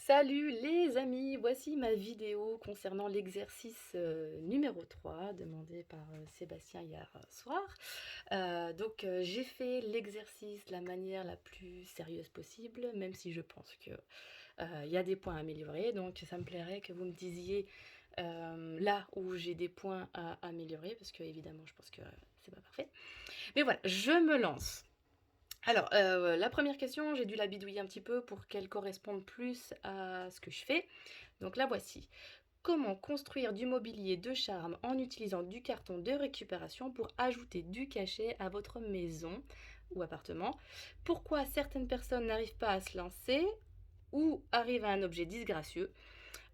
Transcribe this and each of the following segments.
Salut les amis, voici ma vidéo concernant l'exercice numéro 3 demandé par Sébastien hier soir. J'ai fait l'exercice de la manière la plus sérieuse possible, même si je pense que il y a des points à améliorer. Donc ça me plairait que vous me disiez là où j'ai des points à améliorer, parce que évidemment je pense que c'est pas parfait. Mais voilà, je me lance. Alors, la première question, j'ai dû la bidouiller un petit peu pour qu'elle corresponde plus à ce que je fais. Donc la voici. Comment construire du mobilier de charme en utilisant du carton de récupération pour ajouter du cachet à votre maison ou appartement? Pourquoi certaines personnes n'arrivent pas à se lancer ou arrivent à un objet disgracieux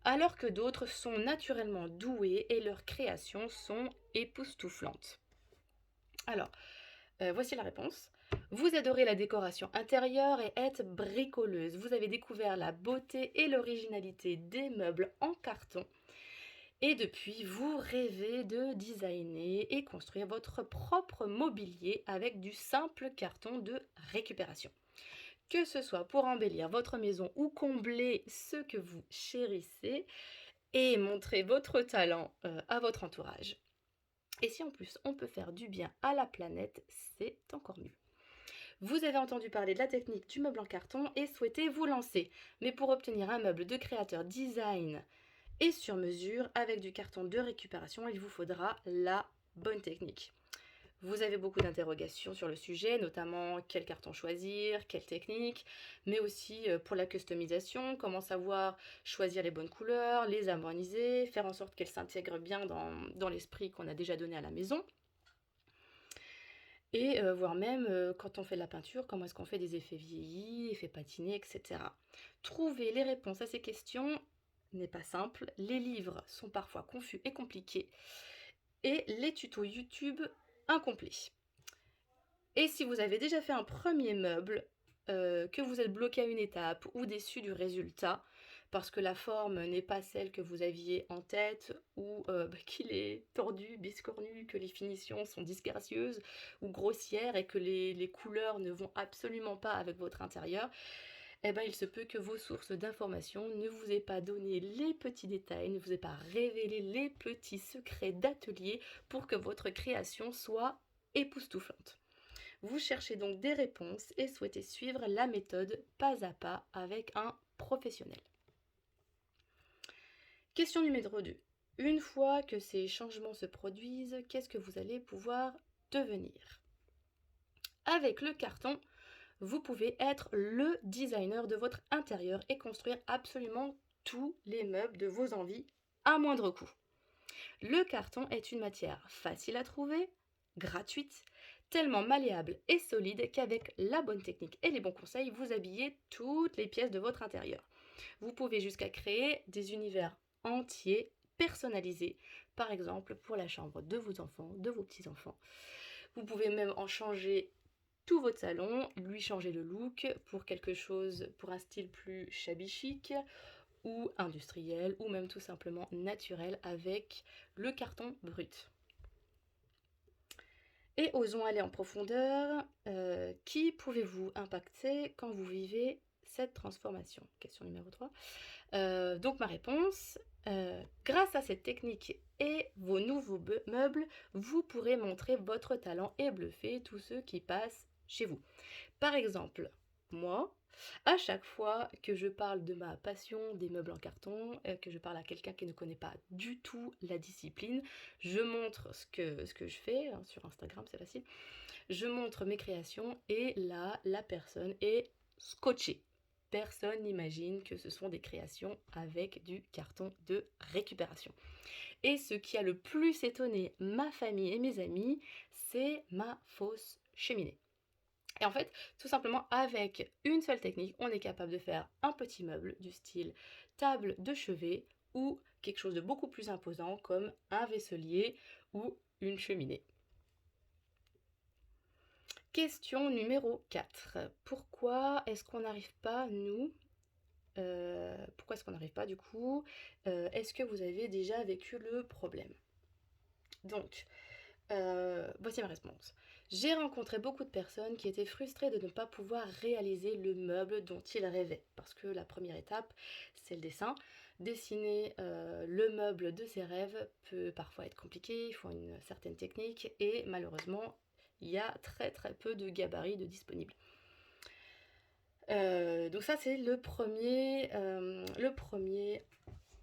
alors que d'autres sont naturellement douées et leurs créations sont époustouflantes? Alors, voici la réponse. Vous adorez la décoration intérieure et êtes bricoleuse. Vous avez découvert la beauté et l'originalité des meubles en carton. Et depuis, vous rêvez de designer et construire votre propre mobilier avec du simple carton de récupération. Que ce soit pour embellir votre maison ou combler ce que vous chérissez et montrer votre talent à votre entourage. Et si en plus on peut faire du bien à la planète, c'est encore mieux. Vous avez entendu parler de la technique du meuble en carton et souhaitez vous lancer. Mais pour obtenir un meuble de créateur design et sur mesure avec du carton de récupération, il vous faudra la bonne technique. Vous avez beaucoup d'interrogations sur le sujet, notamment quel carton choisir, quelle technique, mais aussi pour la customisation, comment savoir choisir les bonnes couleurs, les harmoniser, faire en sorte qu'elles s'intègrent bien dans l'esprit qu'on a déjà donné à la maison. Et voire même, quand on fait de la peinture, comment est-ce qu'on fait des effets vieillis, effets patinés, etc. Trouver les réponses à ces questions n'est pas simple, les livres sont parfois confus et compliqués, et les tutos YouTube incomplets. Et si vous avez déjà fait un premier meuble, que vous êtes bloqué à une étape ou déçu du résultat, parce que la forme n'est pas celle que vous aviez en tête, ou qu'il est tordu, biscornu, que les finitions sont disgracieuses ou grossières et que les couleurs ne vont absolument pas avec votre intérieur, eh ben, il se peut que vos sources d'informations ne vous aient pas donné les petits détails, ne vous aient pas révélé les petits secrets d'atelier pour que votre création soit époustouflante. Vous cherchez donc des réponses et souhaitez suivre la méthode pas à pas avec un professionnel. Question numéro 2. Une fois que ces changements se produisent, qu'est-ce que vous allez pouvoir devenir? Avec le carton, vous pouvez être le designer de votre intérieur et construire absolument tous les meubles de vos envies à moindre coût. Le carton est une matière facile à trouver, gratuite, tellement malléable et solide qu'avec la bonne technique et les bons conseils, vous habillez toutes les pièces de votre intérieur. Vous pouvez jusqu'à créer des univers entiers personnalisés, par exemple pour la chambre de vos enfants, de vos petits-enfants. Vous pouvez même en changer tout votre salon, lui changer le look pour quelque chose, pour un style plus shabby chic ou industriel ou même tout simplement naturel avec le carton brut. Et osons aller en profondeur. Qui pouvez-vous impacter quand vous vivez cette transformation? Question numéro 3. Donc ma réponse, grâce à cette technique et vos nouveaux meubles, vous pourrez montrer votre talent et bluffer tous ceux qui passent chez vous. Par exemple, moi, à chaque fois que je parle de ma passion des meubles en carton, que je parle à quelqu'un qui ne connaît pas du tout la discipline, je montre ce que je fais, hein, sur Instagram, c'est facile. Je montre mes créations et là, la personne est scotchée. Personne n'imagine que ce sont des créations avec du carton de récupération. Et ce qui a le plus étonné ma famille et mes amis, c'est ma fausse cheminée. Et en fait, tout simplement, avec une seule technique, on est capable de faire un petit meuble du style table de chevet ou quelque chose de beaucoup plus imposant comme un vaisselier ou une cheminée. Question numéro 4. Pourquoi est-ce qu'on n'arrive pas, nous pourquoi est-ce qu'on n'arrive pas du coup Est-ce que vous avez déjà vécu le problème? Donc, voici ma réponse. J'ai rencontré beaucoup de personnes qui étaient frustrées de ne pas pouvoir réaliser le meuble dont ils rêvaient. Parce que la première étape, c'est le dessin. Dessiner le meuble de ses rêves peut parfois être compliqué, il faut une certaine technique et malheureusement, il y a très très peu de gabarits de disponibles. Donc ça c'est le premier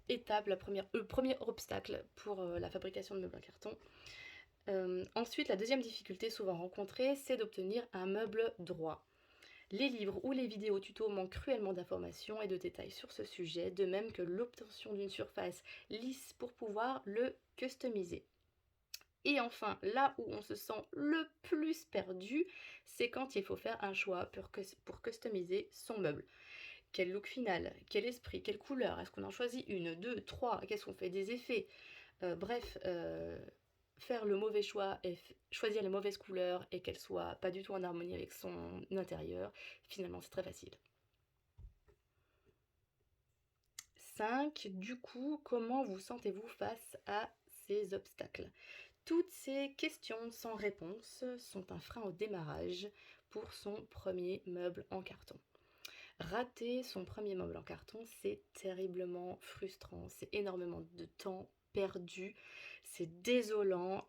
étape, le premier obstacle pour la fabrication de meubles en carton. Ensuite, la deuxième difficulté souvent rencontrée, c'est d'obtenir un meuble droit. Les livres ou les vidéos tutos manquent cruellement d'informations et de détails sur ce sujet, de même que l'obtention d'une surface lisse pour pouvoir le customiser. Et enfin, là où on se sent le plus perdu, c'est quand il faut faire un choix pour customiser son meuble. Quel look final, quel esprit, quelle couleur, est-ce qu'on en choisit une, deux, trois, qu'est-ce qu'on fait des effets, bref, faire le mauvais choix et choisir les mauvaises couleurs et qu'elles soient pas du tout en harmonie avec son intérieur, finalement c'est très facile. 5. Du coup, comment vous sentez-vous face à ces obstacles? Toutes ces questions sans réponse sont un frein au démarrage pour son premier meuble en carton. Rater son premier meuble en carton, c'est terriblement frustrant, c'est énormément de temps perdu, c'est désolant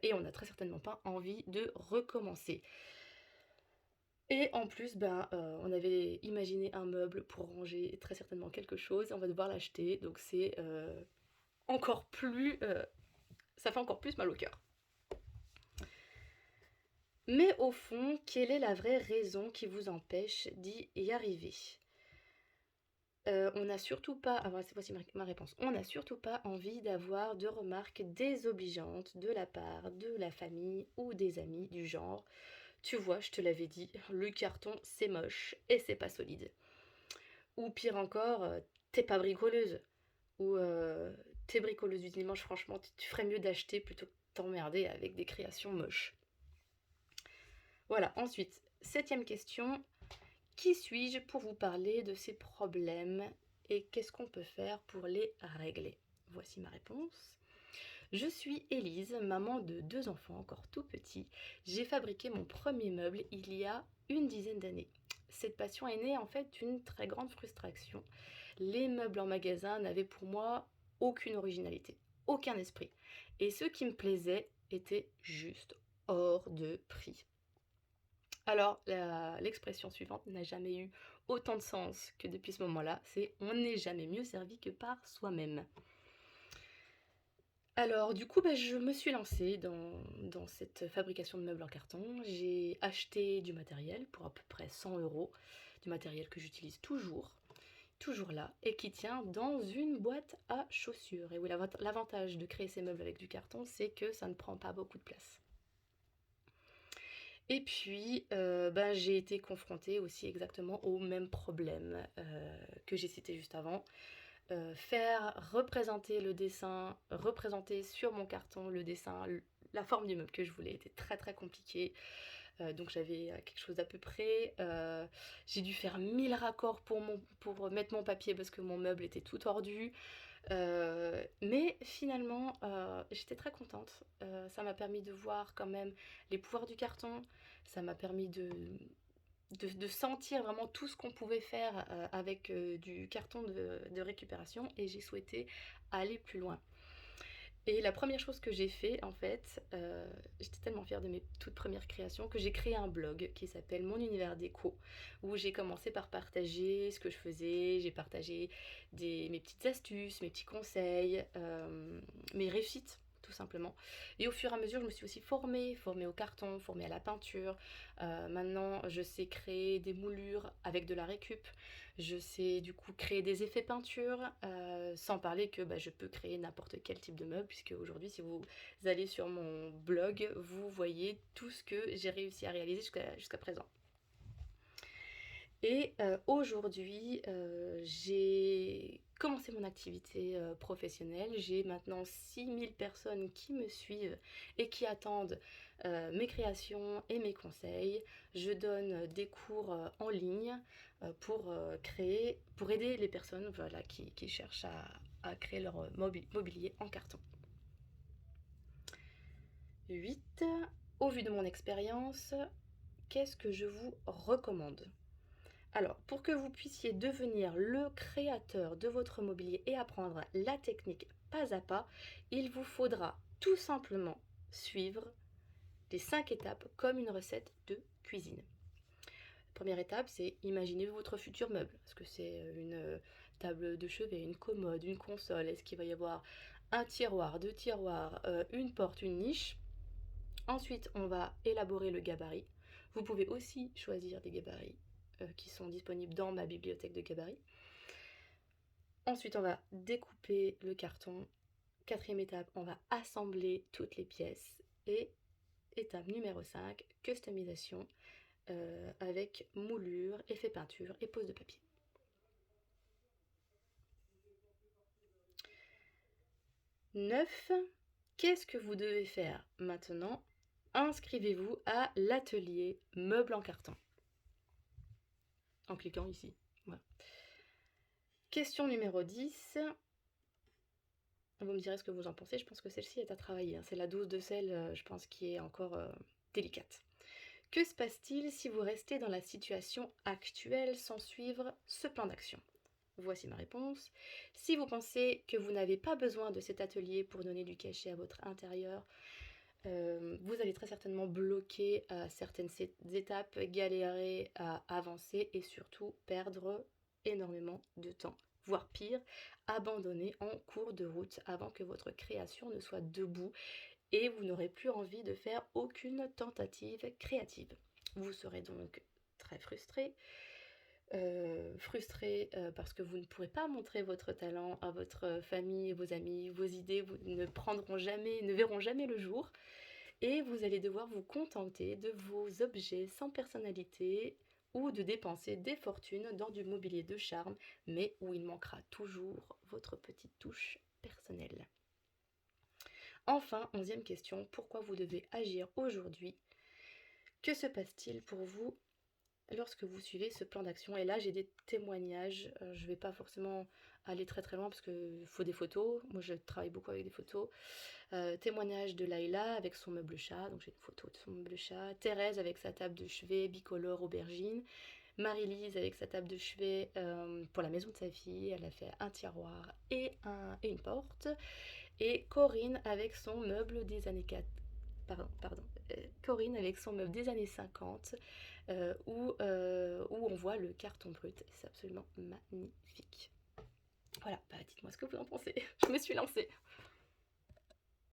et on n'a très certainement pas envie de recommencer. Et en plus, on avait imaginé un meuble pour ranger très certainement quelque chose, on va devoir l'acheter, donc c'est encore plus... ça fait encore plus mal au cœur. Mais au fond, quelle est la vraie raison qui vous empêche d'y arriver? On n'a surtout pas, voici ma réponse. On n'a surtout pas envie d'avoir de remarques désobligeantes de la part de la famille ou des amis du genre. Tu vois, je te l'avais dit, le carton c'est moche et c'est pas solide. Ou pire encore, t'es pas bricoleuse. Ou t'es bricoleuse du dimanche, franchement, tu ferais mieux d'acheter plutôt que de t'emmerder avec des créations moches. Voilà, ensuite, 7e question. Qui suis-je pour vous parler de ces problèmes et qu'est-ce qu'on peut faire pour les régler? Voici ma réponse. Je suis Élise, maman de 2 enfants encore tout petits. J'ai fabriqué mon premier meuble il y a une dizaine d'années. Cette passion est née en fait d'une très grande frustration. Les meubles en magasin n'avaient pour moi aucune originalité, aucun esprit. Et ce qui me plaisait était juste hors de prix. Alors, l'expression suivante n'a jamais eu autant de sens que depuis ce moment-là, c'est on n'est jamais mieux servi que par soi-même. Alors, du coup, je me suis lancée dans cette fabrication de meubles en carton. J'ai acheté du matériel pour à peu près 100 €, du matériel que j'utilise toujours là, et qui tient dans une boîte à chaussures. Et oui, l'avantage de créer ces meubles avec du carton, c'est que ça ne prend pas beaucoup de place. Et puis, j'ai été confrontée aussi exactement au même problème que j'ai cité juste avant. Faire représenter le dessin, représenter sur mon carton le dessin, la forme du meuble que je voulais était très très compliqué. Donc j'avais quelque chose à peu près. J'ai dû faire 1000 raccords pour mettre mon papier parce que mon meuble était tout tordu. Mais finalement, j'étais très contente. Ça m'a permis de voir quand même les pouvoirs du carton. Ça m'a permis de sentir vraiment tout ce qu'on pouvait faire avec du carton de récupération et j'ai souhaité aller plus loin. Et la première chose que j'ai fait, en fait, j'étais tellement fière de mes toutes premières créations que j'ai créé un blog qui s'appelle Mon Univers Déco, où j'ai commencé par partager ce que je faisais, j'ai partagé mes petites astuces, mes petits conseils, mes réussites tout simplement. Et au fur et à mesure, je me suis aussi formée au carton, formée à la peinture. Maintenant, je sais créer des moulures avec de la récup. Je sais du coup créer des effets peinture, sans parler que je peux créer n'importe quel type de meuble, puisque aujourd'hui, si vous allez sur mon blog, vous voyez tout ce que j'ai réussi à réaliser jusqu'à présent. Et aujourd'hui, j'ai commencé mon activité professionnelle. J'ai maintenant 6000 personnes qui me suivent et qui attendent mes créations et mes conseils. Je donne des cours en ligne pour aider les personnes qui cherchent à créer leur mobilier en carton. 8. au vu de mon expérience, qu'est-ce que je vous recommande? Alors, pour que vous puissiez devenir le créateur de votre mobilier et apprendre la technique pas à pas, il vous faudra tout simplement suivre les 5 étapes comme une recette de cuisine. Première étape, c'est imaginer votre futur meuble. Est-ce que c'est une table de chevet, une commode, une console? Est-ce qu'il va y avoir un tiroir, deux tiroirs, une porte, une niche? Ensuite, on va élaborer le gabarit. Vous pouvez aussi choisir des gabarits qui sont disponibles dans ma bibliothèque de gabarits. Ensuite, on va découper le carton. Quatrième étape, on va assembler toutes les pièces. Et étape numéro 5, customisation avec moulure, effet peinture et pose de papier. Neuf, qu'est-ce que vous devez faire maintenant? Inscrivez-vous à l'atelier meubles en carton. En cliquant ici. Voilà. Question numéro 10. Vous me direz ce que vous en pensez, je pense que celle-ci est à travailler. C'est la dose de sel, je pense, qui est encore délicate. Que se passe-t-il si vous restez dans la situation actuelle sans suivre ce plan d'action? Voici ma réponse. Si vous pensez que vous n'avez pas besoin de cet atelier pour donner du cachet à votre intérieur, vous allez très certainement bloquer à certaines étapes, galérer à avancer et surtout perdre énormément de temps, voire pire, abandonner en cours de route avant que votre création ne soit debout et vous n'aurez plus envie de faire aucune tentative créative. Vous serez donc très frustré, parce que vous ne pourrez pas montrer votre talent à votre famille, vos amis, vos idées ne verront jamais le jour et vous allez devoir vous contenter de vos objets sans personnalité ou de dépenser des fortunes dans du mobilier de charme, mais où il manquera toujours votre petite touche personnelle. Enfin, 11e question, pourquoi vous devez agir aujourd'hui? Que se passe-t-il pour vous lorsque vous suivez ce plan d'action? Et là, j'ai des témoignages. Je ne vais pas forcément aller très très loin parce qu'il faut des photos. Moi, je travaille beaucoup avec des photos. Témoignage de Laïla avec son meuble chat. Donc, j'ai une photo de son meuble chat. Thérèse avec sa table de chevet bicolore aubergine. Marie-Lise avec sa table de chevet pour la maison de sa fille. Elle a fait un tiroir et une porte. Et Corinne avec son meuble des années 4. Corinne avec son meuble des années 50 où on voit le carton brut. C'est absolument magnifique. Voilà, bah dites-moi ce que vous en pensez. Je me suis lancée.